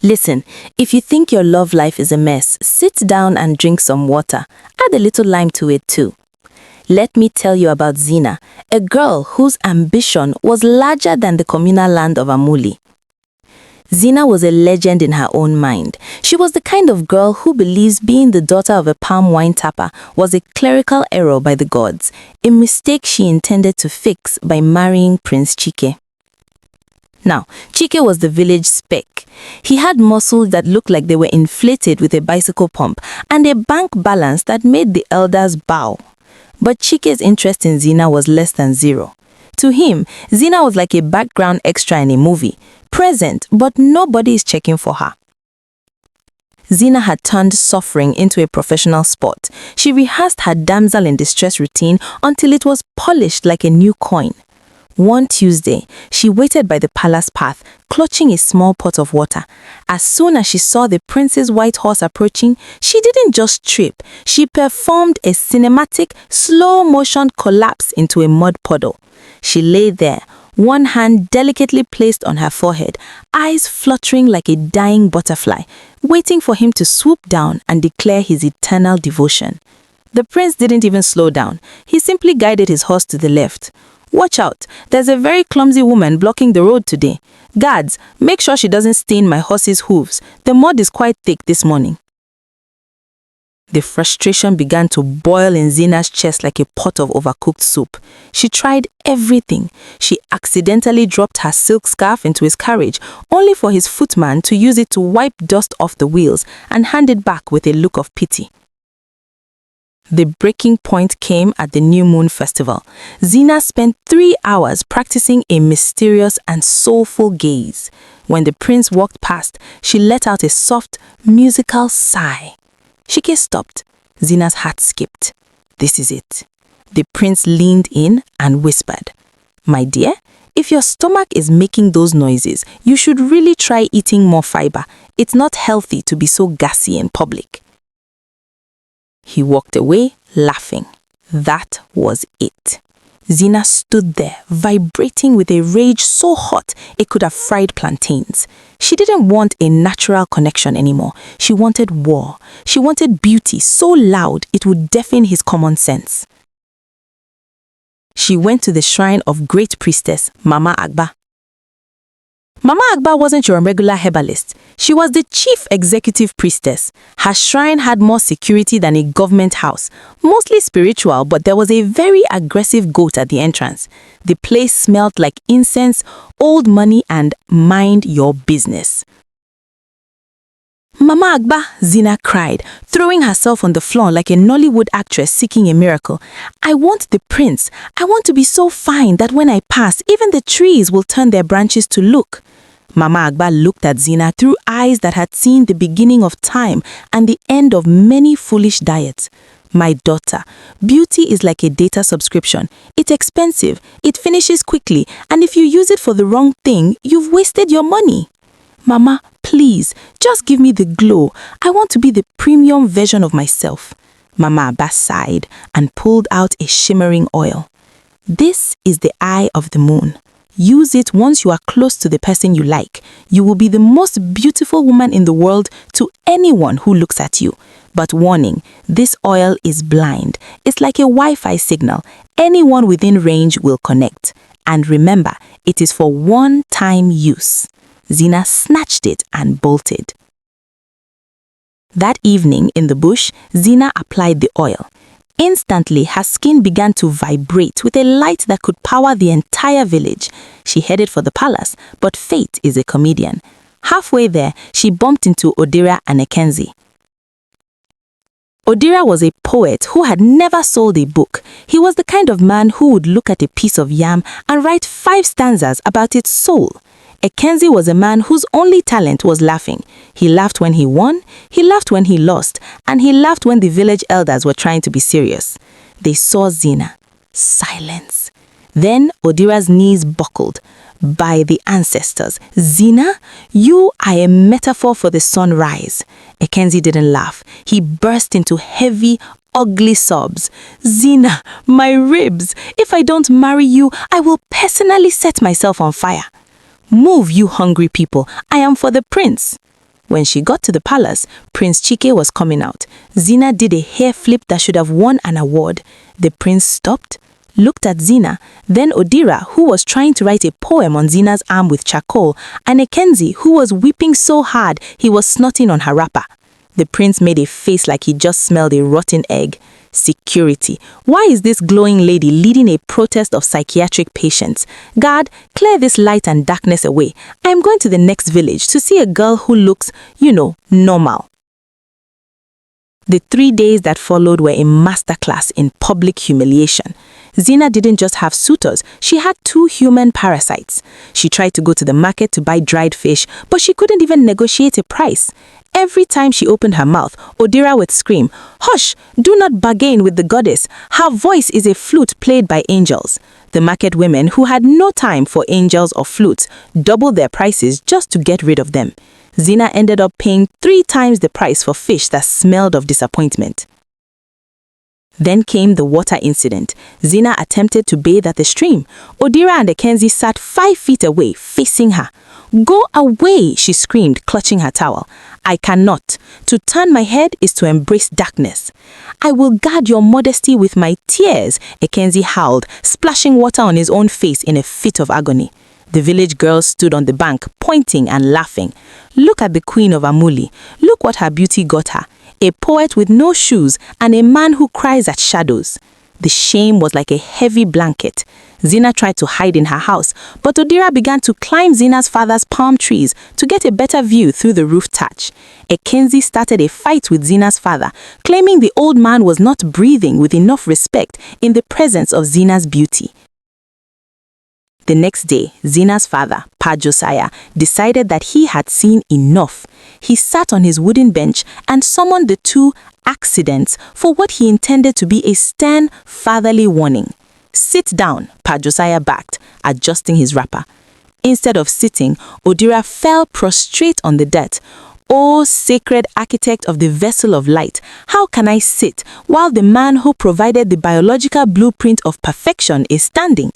Listen, if you think your love life is a mess, sit down and drink some water. Add a little lime to it too. Let me tell you about Zina, a girl whose ambition was larger than the communal land of Amuli. Zina was a legend in her own mind. She was the kind of girl who believes being the daughter of a palm wine tapper was a clerical error by the gods, a mistake she intended to fix by marrying Prince Chike. Now, Chike was the village spec. He had muscles that looked like they were inflated with a bicycle pump and a bank balance that made the elders bow. But Chike's interest in Zina was less than zero. To him, Zina was like a background extra in a movie, present, but nobody is checking for her. Zina had turned suffering into a professional sport. She rehearsed her damsel in distress routine until it was polished like a new coin. One Tuesday, she waited by the palace path, clutching a small pot of water. As soon as she saw the prince's white horse approaching, she didn't just trip. She performed a cinematic, slow-motion collapse into a mud puddle. She lay there, one hand delicately placed on her forehead, eyes fluttering like a dying butterfly, waiting for him to swoop down and declare his eternal devotion. The prince didn't even slow down. He simply guided his horse to the left. "Watch out, there's a very clumsy woman blocking the road today. Guards, make sure she doesn't stain my horse's hooves. The mud is quite thick this morning." The frustration began to boil in Zina's chest like a pot of overcooked soup. She tried everything. She accidentally dropped her silk scarf into his carriage, only for his footman to use it to wipe dust off the wheels and hand it back with a look of pity. The breaking point came at the New Moon Festival. Zina spent 3 hours practicing a mysterious and soulful gaze. When the prince walked past, she let out a soft, musical sigh. Chike stopped. Zina's heart skipped. This is it. The prince leaned in and whispered, "My dear, if your stomach is making those noises, you should really try eating more fiber. It's not healthy to be so gassy in public." He walked away, laughing. That was it. Zina stood there, vibrating with a rage so hot it could have fried plantains. She didn't want a natural connection anymore. She wanted war. She wanted beauty so loud it would deafen his common sense. She went to the shrine of great priestess Mama Agba. Mama Agba wasn't your regular herbalist. She was the chief executive priestess. Her shrine had more security than a government house, mostly spiritual, but there was a very aggressive goat at the entrance. The place smelled like incense, old money, and mind your business. "Mama Agba," Zina cried, throwing herself on the floor like a Nollywood actress seeking a miracle. "I want the prince. I want to be so fine that when I pass, even the trees will turn their branches to look." Mama Agba looked at Zina through eyes that had seen the beginning of time and the end of many foolish diets. "My daughter, beauty is like a data subscription. It's expensive, it finishes quickly, and if you use it for the wrong thing, you've wasted your money. Mama, please, just give me the glow. I want to be the premium version of myself." Mama Agba sighed and pulled out a shimmering oil. "This is the eye of the moon. Use it once you are close to the person you like. You will be the most beautiful woman in the world to anyone who looks at you. But warning, this oil is blind. It's like a Wi-Fi signal. Anyone within range will connect. And remember, it is for one-time use." Zina snatched it and bolted. That evening in the bush, Zina applied the oil. Instantly, her skin began to vibrate with a light that could power the entire village. She headed for the palace, but fate is a comedian. Halfway there, she bumped into Odira and Ekenzi. Odira was a poet who had never sold a book. He was the kind of man who would look at a piece of yam and write 5 stanzas about its soul. Ekenzi was a man whose only talent was laughing. He laughed when he won, he laughed when he lost, and he laughed when the village elders were trying to be serious. They saw Zina. Silence. Then Odira's knees buckled. "By the ancestors, Zina, you are a metaphor for the sunrise." Ekenzi didn't laugh. He burst into heavy, ugly sobs. "Zina, my ribs, if I don't marry you, I will personally set myself on fire." "Move, you hungry people. I am for the prince." When she got to the palace, Prince Chike was coming out. Zina did a hair flip that should have won an award. The prince stopped, looked at Zina, then Odira, who was trying to write a poem on Zina's arm with charcoal, and Ekenzi, who was weeping so hard he was snotting on her wrapper. The prince made a face like he just smelled a rotten egg. Security. Why is this glowing lady leading a protest of psychiatric patients? Guard, clear this light and darkness away. I am going to the next village to see a girl who looks, normal. The 3 days that followed were a masterclass in public humiliation. Zina didn't just have suitors, she had 2 human parasites. She tried to go to the market to buy dried fish, but she couldn't even negotiate a price. Every time she opened her mouth, Odira would scream, "Hush! Do not bargain with the goddess. Her voice is a flute played by angels." The market women, who had no time for angels or flutes, doubled their prices just to get rid of them. Zina ended up paying 3 times the price for fish that smelled of disappointment. Then came the water incident. Zina attempted to bathe at the stream. Odira and Ekenzi sat 5 feet away, facing her. "Go away," she screamed, clutching her towel. "I cannot. To turn my head is to embrace darkness." "I will guard your modesty with my tears," Ekenzi howled, splashing water on his own face in a fit of agony. The village girls stood on the bank, pointing and laughing. "Look at the queen of Amuli. Look what her beauty got her. A poet with no shoes and a man who cries at shadows." The shame was like a heavy blanket. Zina tried to hide in her house, but Odira began to climb Zina's father's palm trees to get a better view through the roof thatch. Ekenzi started a fight with Zina's father, claiming the old man was not breathing with enough respect in the presence of Zina's beauty. The next day, Zina's father, Pa Josiah, decided that he had seen enough. He sat on his wooden bench and summoned the 2 accidents for what he intended to be a stern, fatherly warning. "Sit down," Pa Josiah backed, adjusting his wrapper. Instead of sitting, Odira fell prostrate on the dirt. "O sacred architect of the vessel of light, how can I sit while the man who provided the biological blueprint of perfection is standing?"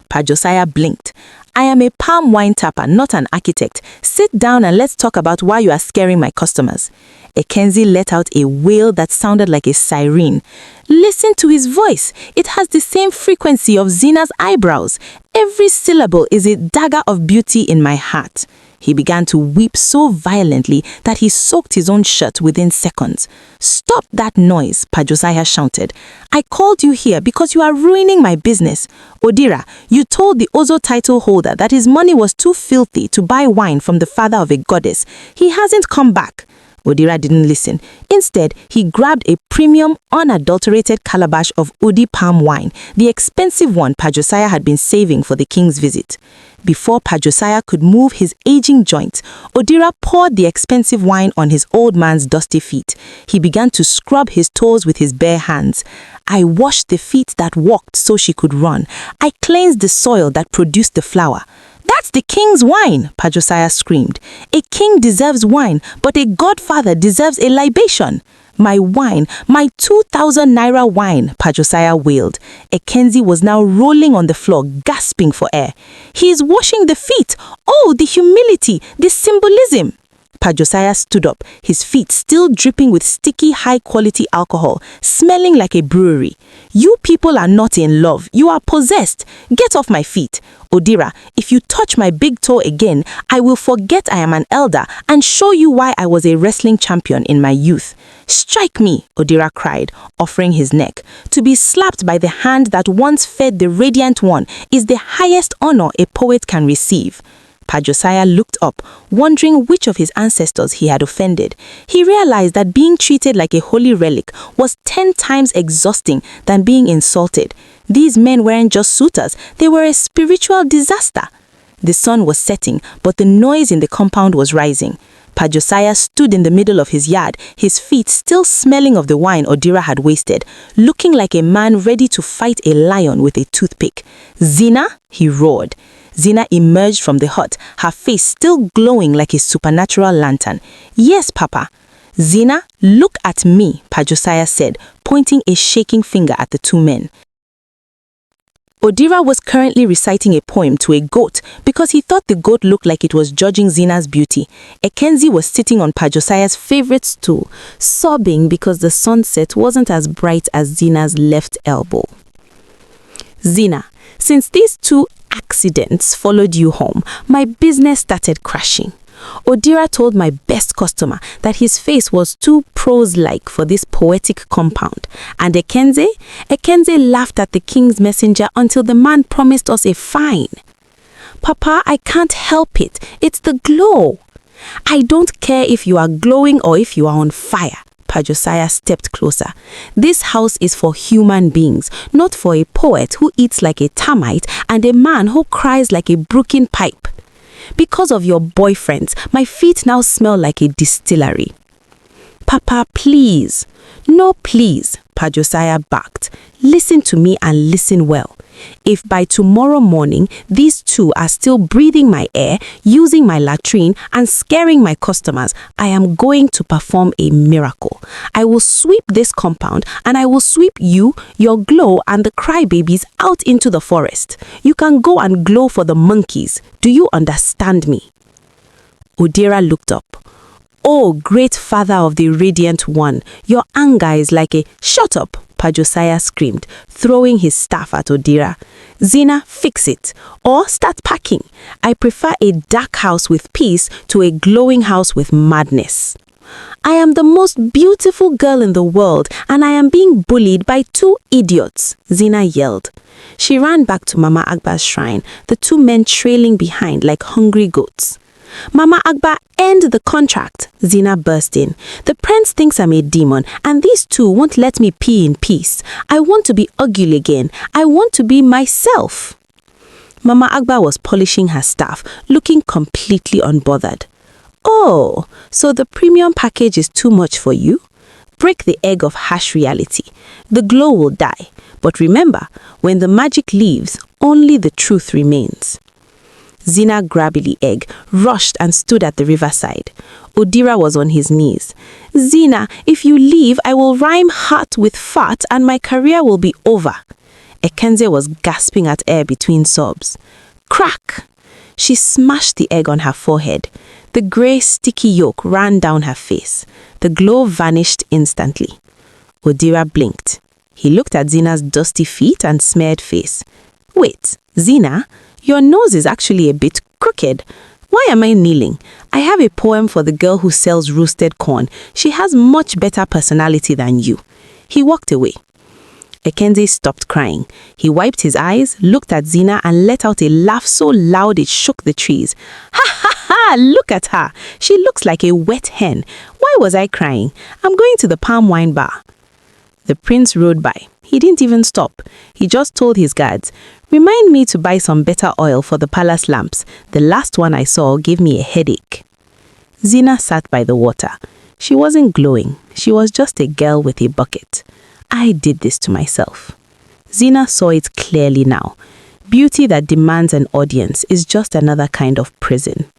Pa Josiah blinked. "I am a palm wine tapper, not an architect. Sit down and let's talk about why you are scaring my customers." Ekenzi let out a wail that sounded like a siren. "Listen to his voice. It has the same frequency of Zina's eyebrows. Every syllable is a dagger of beauty in my heart." He began to weep so violently that he soaked his own shirt within seconds. "Stop that noise," Pa Josiah shouted. "I called you here because you are ruining my business. Odira, you told the Ozo title holder that his money was too filthy to buy wine from the father of a goddess. He hasn't come back." Odira didn't listen. Instead, he grabbed a premium, unadulterated calabash of Udi palm wine, the expensive one Pa Josiah had been saving for the king's visit. Before Pa Josiah could move his aging joints, Odira poured the expensive wine on his old man's dusty feet. He began to scrub his toes with his bare hands. "I washed the feet that walked so she could run. I cleansed the soil that produced the flower." "That's the king's wine," Pa Josiah screamed. "A king deserves wine, but a godfather deserves a libation." "My wine, my 2,000 naira wine," Pa Josiah wailed. Ekenzi was now rolling on the floor, gasping for air. "He is washing the feet. Oh, the humility, the symbolism." Pa Josiah stood up, his feet still dripping with sticky, high-quality alcohol, smelling like a brewery. "You people are not in love. You are possessed. Get off my feet. Odira, if you touch my big toe again, I will forget I am an elder and show you why I was a wrestling champion in my youth." "Strike me," Odira cried, offering his neck. To be slapped by the hand that once fed the radiant one is the highest honor a poet can receive. Pa Josiah looked up, wondering which of his ancestors he had offended. He realized that being treated like a holy relic was 10 times exhausting than being insulted. These men weren't just suitors, they were a spiritual disaster. The sun was setting, but the noise in the compound was rising. Pa Josiah stood in the middle of his yard, his feet still smelling of the wine Odira had wasted, looking like a man ready to fight a lion with a toothpick. "Zina?" he roared. Zina emerged from the hut, her face still glowing like a supernatural lantern. "Yes, Papa." "Zina, look at me," Pa Josiah said, pointing a shaking finger at the 2 men. Odira was currently reciting a poem to a goat because he thought the goat looked like it was judging Zina's beauty. Ekenzie was sitting on Pa Josiah's favorite stool, sobbing because the sunset wasn't as bright as Zina's left elbow. Zina, since these two accidents followed you home, my business started crashing. Odira told my best customer that his face was too prose-like for this poetic compound. And Ekenzie laughed at the king's messenger until the man promised us a fine. Papa, I can't help it. It's the glow. I don't care if you are glowing or if you are on fire. Pa Josiah stepped closer. This house is for human beings, not for a poet who eats like a termite and a man who cries like a broken pipe. Because of your boyfriends, my feet now smell like a distillery. Papa, please. No, please, Pa Josiah barked. Listen to me and listen well. If by tomorrow morning these two are still breathing my air, using my latrine and scaring my customers, I am going to perform a miracle. I will sweep this compound and I will sweep you, your glow and the crybabies out into the forest. You can go and glow for the monkeys. Do you understand me? Odira looked up. Oh, great father of the radiant one, your anger is like a... Shut up, Pa Josiah screamed, throwing his staff at Odira. Zina, fix it, or start packing. I prefer a dark house with peace to a glowing house with madness. I am the most beautiful girl in the world and I am being bullied by two idiots, Zina yelled. She ran back to Mama Agba's shrine, the two men trailing behind like hungry goats. Mama Agba, end the contract, Zina burst in. The prince thinks I'm a demon and these two won't let me pee in peace. I want to be ugly again. I want to be myself. Mama Agba was polishing her staff, looking completely unbothered. Oh, so the premium package is too much for you? Break the egg of harsh reality. The glow will die. But remember, when the magic leaves, only the truth remains. Zina grabbed the egg, rushed and stood at the riverside. Odira was on his knees. Zina, if you leave, I will rhyme heart with fat and my career will be over. Ekenzie was gasping at air between sobs. Crack! She smashed the egg on her forehead. The grey, sticky yolk ran down her face. The glow vanished instantly. Odira blinked. He looked at Zina's dusty feet and smeared face. Wait, Zina? Your nose is actually a bit crooked. Why am I kneeling? I have a poem for the girl who sells roasted corn. She has much better personality than you. He walked away. Ekenzie stopped crying. He wiped his eyes, looked at Zina and let out a laugh so loud it shook the trees. Ha ha ha! Look at her. She looks like a wet hen. Why was I crying? I'm going to the palm wine bar. The prince rode by. He didn't even stop. He just told his guards, remind me to buy some better oil for the palace lamps. The last one I saw gave me a headache. Zina sat by the water. She wasn't glowing. She was just a girl with a bucket. I did this to myself. Zina saw it clearly now. Beauty that demands an audience is just another kind of prison.